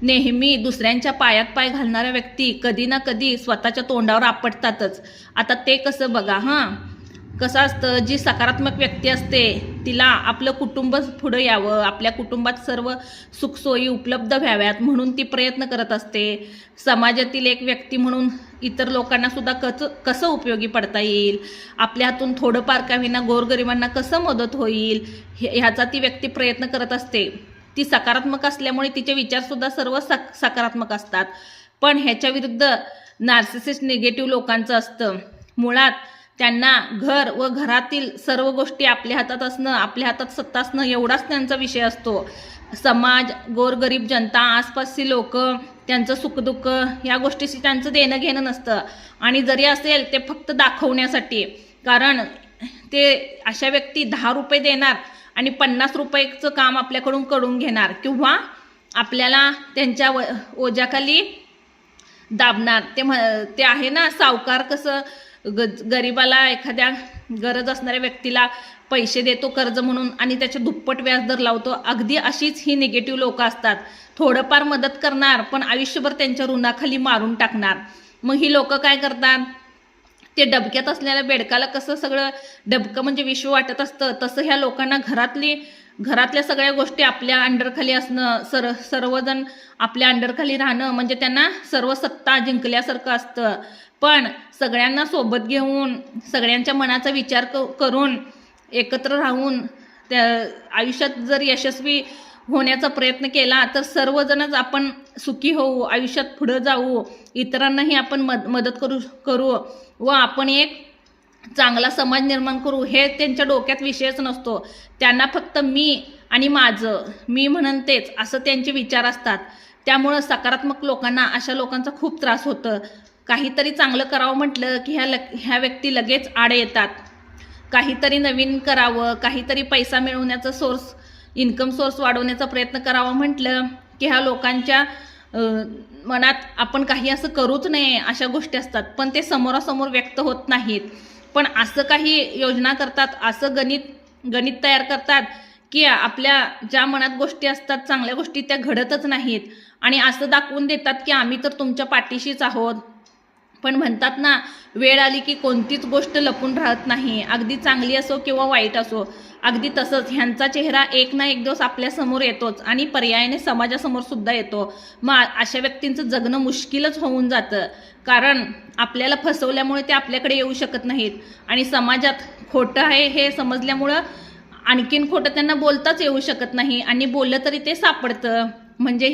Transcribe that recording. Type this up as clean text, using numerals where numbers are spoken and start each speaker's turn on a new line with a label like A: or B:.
A: नेहमी दुसऱ्यांच्या पायात पाय घालणाऱ्या व्यक्ती कधी ना कधी स्वतःच्या तोंडावर आपटतातच। आता ते कसं बघा, कसं असतं, जी सकारात्मक व्यक्ती असते तिला आपलं कुटुंब पुढं यावं, आपल्या कुटुंबात सर्व सुखसोयी उपलब्ध व्हाव्यात म्हणून ती प्रयत्न करत असते। समाजातील एक व्यक्ती म्हणून इतर लोकांना सुद्धा कसं उपयोगी पडता येईल, आपल्या हातून थोडंफार का होईना गोरगरिबांना कसं मदत होईल ह्याचा ती व्यक्ती प्रयत्न करत असते। ती सकारात्मक असल्यामुळे तिचे विचारसुद्धा सर्व सकारात्मक असतात। पण ह्याच्या विरुद्ध नार्सिसिस्ट निगेटिव्ह लोकांचं असतं, मुळात त्यांना घर व घरातील सर्व गोष्टी आपल्या हातात असणं, आपल्या हातात सत्ता असणं एवढाच त्यांचा विषय असतो। समाज, गोरगरीब जनता, आसपासची लोक, त्यांचं सुखदुःख या गोष्टीशी त्यांचं देणं घेणं नसतं। आणि जरी असेल ते फक्त दाखवण्यासाठी, कारण ते अशा व्यक्ती 10 रुपये देणार आणि 50 रुपयाचं काम आपल्याकडून करून घेणार किंवा आपल्याला त्यांच्या ओझ्याखाली दाबणार। ते आहे ना, सावकार कसं गरीबाला, एखाद्या गरज असणाऱ्या व्यक्तीला पैसे देतो कर्ज म्हणून आणि त्याचे दुप्पट व्याजदर लावतो, अगदी अशीच ही निगेटिव्ह लोक असतात। थोडंफार मदत करणार पण आयुष्यभर त्यांच्या ऋणाखाली मारून टाकणार। मग ही लोक काय करतात, ते डबक्यात असलेल्या बेडकाला कसं सगळं डबकं म्हणजे विश्व वाटत असतं, तसं ह्या लोकांना घरातल्या सगळ्या गोष्टी आपल्या अंडरखाली असणं, सर्वजण आपल्या अंडरखाली राहणं म्हणजे त्यांना सर्व सत्ता जिंकल्यासारखं असतं। पण सगळ्यांना सोबत घेऊन, सगळ्यांच्या मनाचा विचार करून, एकत्र राहून त्या आयुष्यात जर यशस्वी होण्याचा प्रयत्न केला तर सर्वजणच आपण सुखी होऊ, आयुष्यात पुढे जाऊ, इतरांनाही आपण मदत करू व आपण एक चांगला समाज निर्माण करू, हे त्यांच्या डोक्यात विषयच नसतो। त्यांना फक्त मी आणि माझं, मी म्हणन तेच असं त्यांचे विचार असतात। त्यामुळं सकारात्मक लोकांना अशा लोकांचा खूप त्रास होतं। काहीतरी चांगलं करावं म्हटलं की ह्या व्यक्ती लगेच आड येतात। काहीतरी नवीन करावं, काहीतरी पैसा मिळवण्याचा इन्कम सोर्स वाढवण्याचा प्रयत्न करावा म्हटलं की ह्या लोकांच्या मनात आपण काही असं करूच नये अशा गोष्टी असतात, पण ते समोरासमोर व्यक्त होत नाहीत। पण असं काही योजना करतात, असं गणित तयार करतात की आपल्या ज्या मनात गोष्टी असतात, चांगल्या गोष्टी, त्या घडतच नाहीत आणि असं दाखवून देतात की आम्ही तर तुमच्या पाठीशीच आहोत। पण म्हणतात ना, वेळ आली की कोणतीच गोष्ट लपून राहत नाही, अगदी चांगली असो किंवा वाईट असो। अगदी तसंच ह्यांचा चेहरा एक ना एक दिवस आपल्या समोर येतोच आणि पर्यायाने समाजासमोर सुद्धा येतो। मग अशा व्यक्तींचं जगणं मुश्किलच होऊन जातं, कारण आपल्याला फसवल्यामुळे ते आपल्याकडे येऊ शकत नाहीत आणि समाजात खोटं आहे हे समजल्यामुळं आणखीन खोटं त्यांना बोलताच येऊ शकत नाही आणि बोललं तरी ते सापडतं। म्हणजे